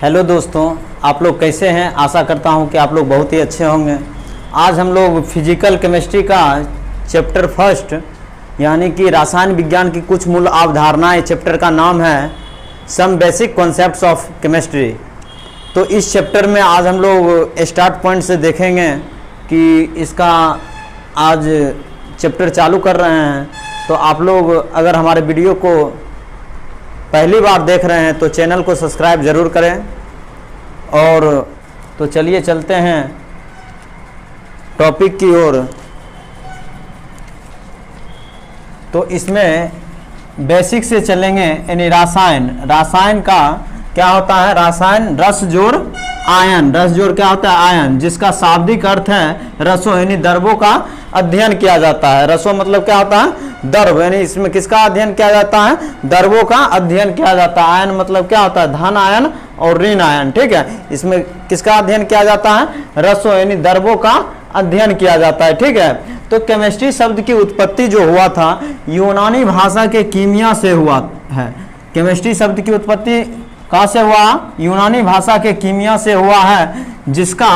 Hello दोस्तों, आप लोग कैसे हैं। आशा करता हूं कि आप लोग बहुत ही अच्छे होंगे। आज हम लोग फिजिकल केमिस्ट्री का चैप्टर फर्स्ट यानी कि रसायन विज्ञान की कुछ मूल अवधारणाएं, चैप्टर का नाम है some basic concepts of chemistry. तो इस चैप्टर में आज हम लोग स्टार्ट पॉइंट से देखेंगे कि इसका आज चैप्टर चालू कर रहे हैं। तो आप लोग अगर हमारे वीडियो को पहली बार देख रहे हैं तो चैनल को सब्सक्राइब ज़रूर करें। और तो चलिए चलते हैं टॉपिक की ओर। तो इसमें बेसिक से चलेंगे, यानी रासायन का क्या होता है। रासायन रस जोड़ आयन, रस जोड़ क्या होता है, आयन, जिसका शाब्दिक अर्थ है रसों यानी द्रवों का अध्ययन किया जाता है। रसों मतलब क्या होता है, द्रव, यानी इसमें किसका अध्ययन किया जाता है, द्रवों का अध्ययन किया जाता है। आयन मतलब क्या होता है, धन आयन और ऋण आयन, ठीक है। इसमें किसका अध्ययन किया जाता है, रसों यानी द्रवों का अध्ययन किया जाता है, ठीक है। तो केमिस्ट्री शब्द की उत्पत्ति जो हुआ था यूनानी भाषा के कीमिया से हुआ है। केमिस्ट्री शब्द की उत्पत्ति कहाँ से हुआ, यूनानी भाषा के कीमिया से हुआ है, जिसका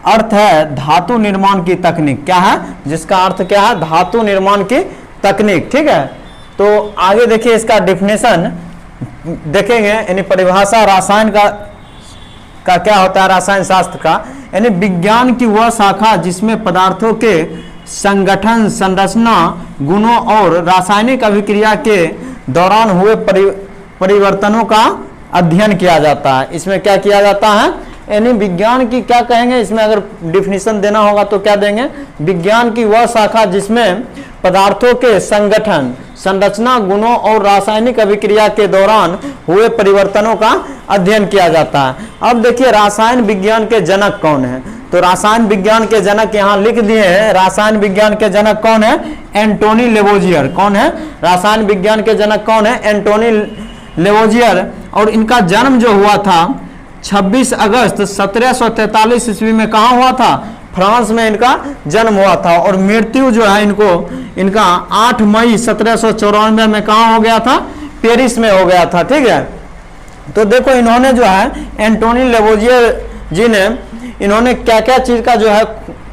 अर्थ है धातु निर्माण की तकनीक। क्या है, जिसका अर्थ क्या है, धातु निर्माण की तकनीक, ठीक है। तो आगे देखिए इसका डेफिनेशन देखेंगे, यानी परिभाषा रसायन का क्या होता है, रसायन शास्त्र का यानी विज्ञान की वह शाखा जिसमें पदार्थों के संगठन, संरचना, गुणों और रासायनिक अभिक्रिया के दौरान हुए परिवर्तनों का अध्ययन किया जाता है। इसमें क्या किया जाता है, यानी विज्ञान की क्या कहेंगे, इसमें अगर डिफिनीशन देना होगा तो क्या देंगे, विज्ञान की वह शाखा जिसमें पदार्थों के संगठन, संरचना, गुणों और रासायनिक अभिक्रिया के दौरान हुए परिवर्तनों का अध्ययन किया जाता है। अब देखिए रसायन विज्ञान के जनक कौन है। तो रसायन विज्ञान के जनक यहाँ लिख दिए हैं। रसायन विज्ञान के जनक कौन है, एंटोनी लेवोजियर। कौन है, रसायन विज्ञान के जनक कौन है, एंटोनी लेवोजियर। और इनका जन्म जो हुआ था 26 अगस्त 1743 ईस्वी में कहाँ हुआ था, फ्रांस में इनका जन्म हुआ था। और मृत्यु जो है इनका 8 मई 1794 में कहाँ हो गया था, पेरिस में हो गया था, ठीक है। तो देखो इन्होंने जो है एंटोनी लेवोजियर जी ने इन्होंने क्या क्या चीज का जो है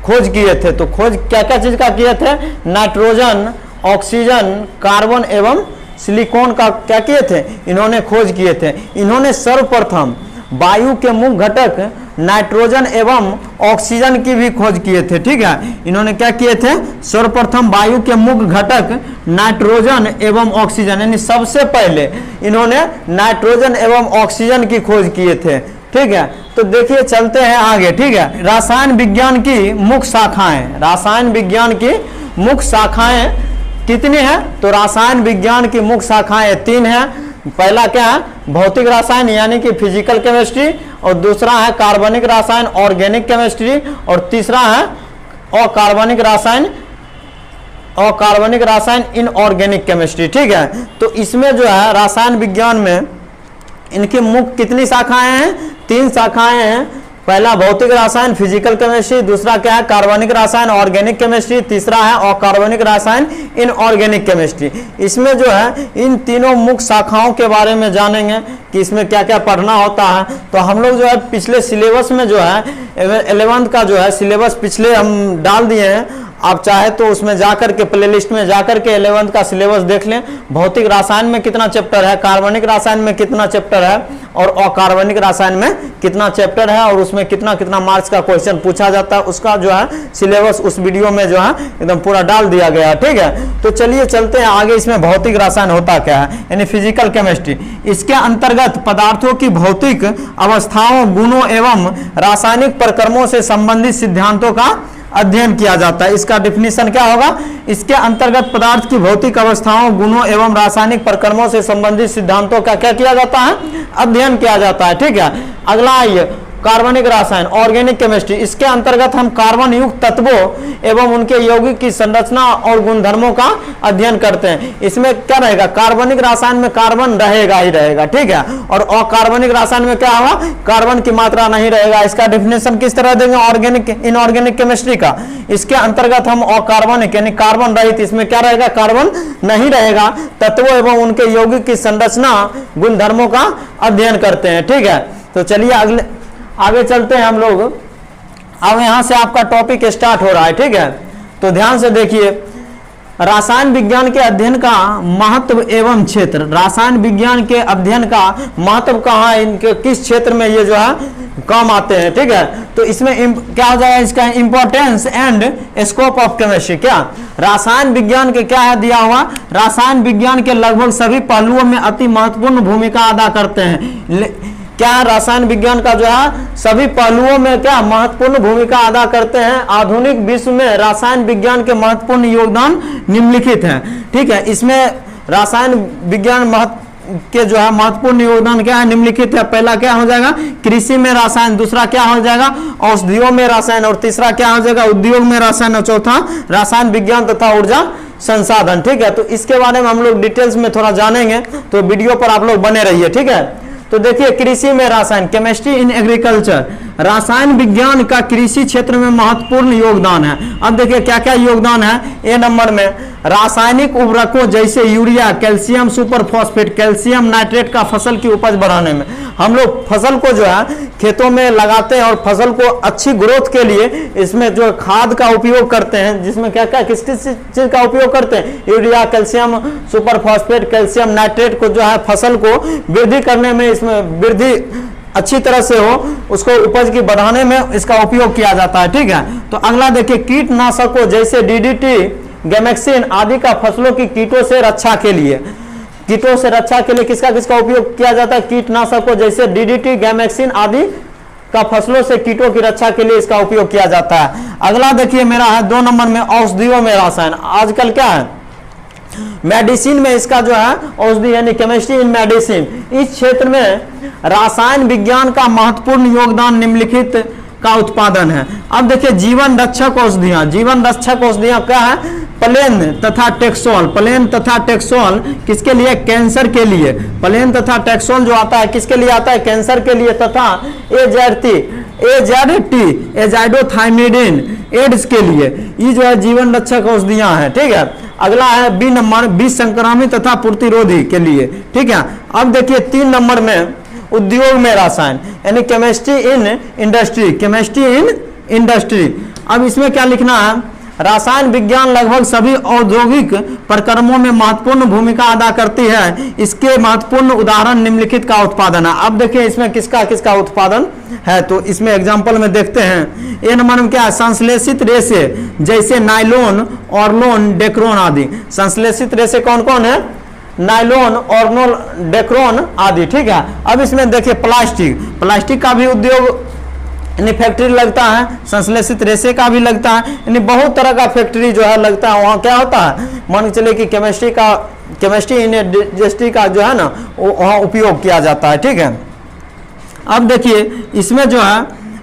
खोज किए थे। तो खोज क्या क्या चीज का किए थे, नाइट्रोजन, ऑक्सीजन, कार्बन एवं सिलिकॉन का क्या किए थे, इन्होंने खोज किए थे। इन्होंने सर्वप्रथम वायु के मुख्य घटक नाइट्रोजन एवं ऑक्सीजन की भी खोज किए थे, ठीक है। इन्होंने क्या किए थे, सर्वप्रथम वायु के मुख्य घटक नाइट्रोजन एवं ऑक्सीजन, यानी सबसे पहले इन्होंने नाइट्रोजन एवं ऑक्सीजन की खोज किए थे, ठीक है। तो देखिए चलते हैं आगे, ठीक है। रसायन विज्ञान की मुख्य शाखाएं, रसायन विज्ञान की मुख्य शाखाएं कितनी है, तो रसायन विज्ञान की मुख्य शाखाएं 3 हैं। पहला क्या है, भौतिक रसायन यानी कि फिजिकल केमिस्ट्री, और दूसरा है कार्बनिक रसायन ऑर्गेनिक केमिस्ट्री, और तीसरा है अकार्बनिक रसायन इनऑर्गेनिक केमिस्ट्री, ठीक है। तो इसमें जो है रसायन विज्ञान में इनकी मुख्य कितनी शाखाएं हैं, 3 शाखाएं हैं। पहला भौतिक रसायन फिजिकल केमिस्ट्री, दूसरा क्या है कार्बनिक रसायन ऑर्गेनिक केमिस्ट्री, तीसरा है अकार्बनिक रसायन इनऑर्गेनिक केमिस्ट्री। इसमें जो है इन तीनों मुख्य शाखाओं के बारे में जानेंगे कि इसमें क्या क्या पढ़ना होता है। तो हम लोग जो है पिछले सिलेबस में जो है 11th का जो है सिलेबस पिछले हम डाल दिए हैं। आप चाहे तो उसमें जाकर के प्लेलिस्ट में जाकर के 11th का सिलेबस देख लें। भौतिक रसायन में कितना चैप्टर है, कार्बनिक रसायन में कितना चैप्टर है और अकार्बनिक रसायन में कितना चैप्टर है, और उसमें कितना कितना मार्क्स का क्वेश्चन पूछा जाता है, उसका जो है सिलेबस उस वीडियो में जो है एकदम पूरा डाल दिया गया है, ठीक है। तो चलिए चलते हैं आगे। इसमें भौतिक रसायन होता क्या है, यानी फिजिकल केमिस्ट्री। इसके अंतर्गत पदार्थों की भौतिक अवस्थाओं, गुणों एवं रासायनिक प्रक्रमों से संबंधित सिद्धांतों का अध्ययन किया जाता है। इसका डिफिनीशन क्या होगा, इसके अंतर्गत पदार्थ की भौतिक अवस्थाओं, गुणों एवं रासायनिक प्रक्रमों से संबंधित सिद्धांतों का क्या किया जाता है, अध्ययन किया जाता है, ठीक है। अगला आइए कार्बनिक रसायन ऑर्गेनिक केमिस्ट्री। इसके अंतर्गत हम कार्बन युक्त तत्वों एवं उनके यौगिक की संरचना और गुणधर्मों का अध्ययन करते हैं। इसमें क्या रहेगा, कार्बनिक रसायन में कार्बन रहेगा ही रहेगा, ठीक है। और अकार्बनिक रसायन में क्या होगा, कार्बन की मात्रा नहीं रहेगा। इसका डिफिनेशन किस तरह देंगे ऑर्गेनिक इनऑर्गेनिक केमिस्ट्री का। इसके अंतर्गत हम अकार्बनिक यानी कार्बन रहित, इसमें क्या रहेगा, कार्बन नहीं रहेगा, तत्वों एवं उनके यौगिक की संरचना गुणधर्मों का अध्ययन करते हैं, ठीक है। तो चलिए आगे चलते हैं हम लोग। अब यहाँ से आपका टॉपिक स्टार्ट हो रहा है, ठीक है। तो ध्यान से देखिए, रसायन विज्ञान के अध्ययन का महत्व एवं क्षेत्र। रसायन विज्ञान के अध्ययन का महत्व कहाँ है, इनके किस क्षेत्र में ये जो है काम आते हैं, ठीक है। तो इसमें क्या हो जाएगा, इसका importance and scope of chemistry. क्या रसायन विज्ञान के क्या है दिया हुआ, रसायन विज्ञान के लगभग सभी पहलुओं में अति महत्वपूर्ण भूमिका अदा करते हैं। क्या रसायन विज्ञान का जो है सभी पहलुओं में क्या महत्वपूर्ण भूमिका अदा करते हैं। आधुनिक विश्व में रसायन विज्ञान के महत्वपूर्ण योगदान निम्नलिखित है, ठीक है। इसमें रसायन विज्ञान के जो है महत्वपूर्ण योगदान क्या है, निम्नलिखित है। पहला क्या हो जाएगा, कृषि में रसायन, दूसरा क्या हो जाएगा, औषधियों में रसायन, और तीसरा क्या हो जाएगा, उद्योग में रसायन, और चौथा रसायन विज्ञान तथा ऊर्जा संसाधन, ठीक है। तो इसके बारे में हम लोग डिटेल्स में थोड़ा जानेंगे, तो वीडियो पर आप लोग बने रहिए, ठीक है। तो देखिए, कृषि में रसायन, केमिस्ट्री इन एग्रीकल्चर, रसायन विज्ञान का कृषि क्षेत्र में महत्वपूर्ण योगदान है। अब देखिए क्या क्या योगदान है। ए नंबर में रासायनिक उर्वरकों जैसे urea, calcium super phosphate, calcium nitrate का फसल की उपज बढ़ाने में। हम लोग फसल को जो है खेतों में लगाते हैं और फसल को अच्छी ग्रोथ के लिए इसमें जो खाद का उपयोग करते हैं, जिसमें क्या क्या किस किस चीज का उपयोग करते हैं, urea, calcium super phosphate, calcium nitrate को जो है फसल को वृद्धि करने में, इसमें वृद्धि अच्छी तरह से हो, उसको उपज की बढ़ाने में इसका उपयोग किया जाता है, ठीक है। तो अगला देखिए, कीटनाशकों जैसे डीडीटी, गैमेक्सिन आदि का फसलों की कीटों से रक्षा के लिए, कीटों से रक्षा के लिए किसका किसका उपयोग किया जाता है, कीटनाशकों जैसे डीडीटी, गैमेक्सिन आदि का फसलों से कीटों की रक्षा के लिए इसका उपयोग किया जाता है। अगला देखिए मेरा है 2 नंबर में औषधियों में रसायन। आजकल क्या है, मेडिसिन में इसका जो है औषधि यानी केमिस्ट्री इन मेडिसिन, इस क्षेत्र में रसायन विज्ञान का महत्वपूर्ण योगदान निम्नलिखित का उत्पादन है। अब देखिए, जीवन रक्षक औषधियां, जीवन रक्षक औषधियां क्या है, प्लेन तथा टेक्सोल। प्लेन तथा टेक्सोल किसके लिए, कैंसर के लिए। प्लेन तथा टेक्सोल जो आता है किसके लिए आता है, कैंसर के लिए, तथा एजेडटी एजाइडोथाइमिडिन एड्स के लिए। ये जो है जीवन रक्षक औषधियां हैं, ठीक है। अगला है बी नंबर, विष संक्रामित तथा प्रतिरोधी के लिए, ठीक है। अब देखिए 3 नंबर में उद्योग में रसायन यानी chemistry in industry, chemistry in industry. अब इसमें क्या लिखना है, रसायन विज्ञान लगभग सभी औद्योगिक प्रक्रमों में महत्वपूर्ण भूमिका अदा करती है। इसके महत्वपूर्ण उदाहरण निम्नलिखित का उत्पादन है। अब देखिए इसमें किसका किसका उत्पादन है, तो इसमें एग्जांपल में देखते हैं। ए नंबर में क्या है, संश्लेषित रेशे जैसे नाइलोन, ऑर्लोन, डेक्रोन आदि। संश्लेषित रेशे कौन कौन है, नाइलोन, ऑर्नोल, डेक्रोन आदि, ठीक है। अब इसमें देखिए प्लास्टिक, प्लास्टिक का भी उद्योग यानी फैक्ट्री लगता है, संश्लेषित रेशे का भी लगता है, यानी बहुत तरह का फैक्ट्री जो है लगता है। वहाँ क्या होता है, मान के चले कि केमिस्ट्री इन इंडस्ट्री का जो है ना वो वहाँ उपयोग किया जाता है, ठीक है। अब देखिए इसमें जो है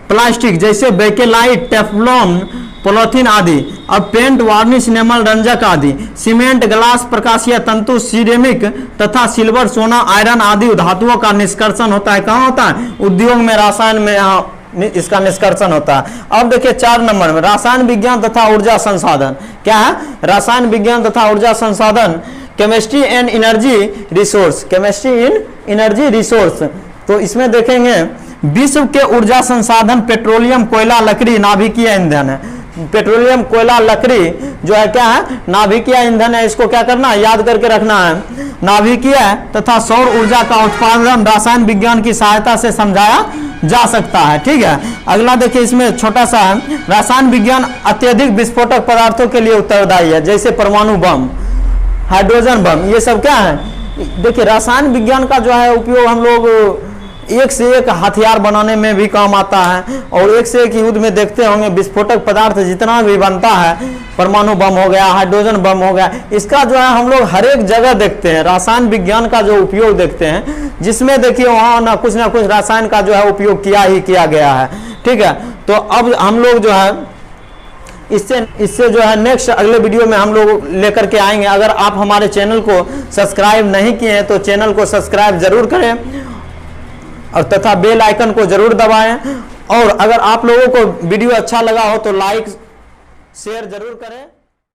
प्लास्टिक जैसे बेकेलाइट, टेफ्लॉन, पॉलीथीन आदि। अब पेंट, वार्निश, एनामल, रंजक आदि। सीमेंट, ग्लास, प्रकाशीय तंतु, सिरेमिक तथा सिल्वर, सोना, आयरन आदि धातुओं का निष्कर्षण होता है। कहाँ होता है, उद्योग में, रसायन में, यहाँ इसका निष्कर्षण होता है। अब देखिए 4 नंबर में रसायन विज्ञान तथा ऊर्जा संसाधन। क्या है, रसायन विज्ञान तथा ऊर्जा संसाधन, chemistry and energy resource, chemistry in energy resource. तो इसमें देखेंगे विश्व के ऊर्जा संसाधन पेट्रोलियम, कोयला, लकड़ी, नाभिकीय ईंधन है। पेट्रोलियम, कोयला, लकड़ी जो है क्या है, नाभिकीय ईंधन है। इसको क्या करना है, याद करके रखना है। नाभिकीय तथा सौर ऊर्जा का उत्पादन रसायन विज्ञान की सहायता से समझाया जा सकता है, ठीक है। अगला देखिए इसमें छोटा सा है, रसायन विज्ञान अत्यधिक विस्फोटक पदार्थों के लिए उत्तरदायी है, जैसे परमाणु बम, हाइड्रोजन बम, ये सब क्या है। देखिए रसायन विज्ञान का जो है उपयोग हम लोग एक से एक हथियार बनाने में भी काम आता है, और एक से एक युद्ध में देखते होंगे विस्फोटक पदार्थ जितना भी बनता है, परमाणु बम हो गया, हाइड्रोजन बम हो गया, इसका जो है हम लोग हर एक जगह देखते हैं रसायन विज्ञान का जो उपयोग देखते हैं, जिसमें देखिए वहाँ ना कुछ रसायन का जो है उपयोग किया ही किया गया है, ठीक है। तो अब हम लोग जो है इससे जो है नेक्स्ट अगले वीडियो में हम लोग लेकर के आएंगे। अगर आप हमारे चैनल को सब्सक्राइब नहीं किए हैं तो चैनल को सब्सक्राइब जरूर करें और तथा बेल आइकन को जरूर दबाएं, और अगर आप लोगों को वीडियो अच्छा लगा हो तो लाइक शेयर जरूर करें।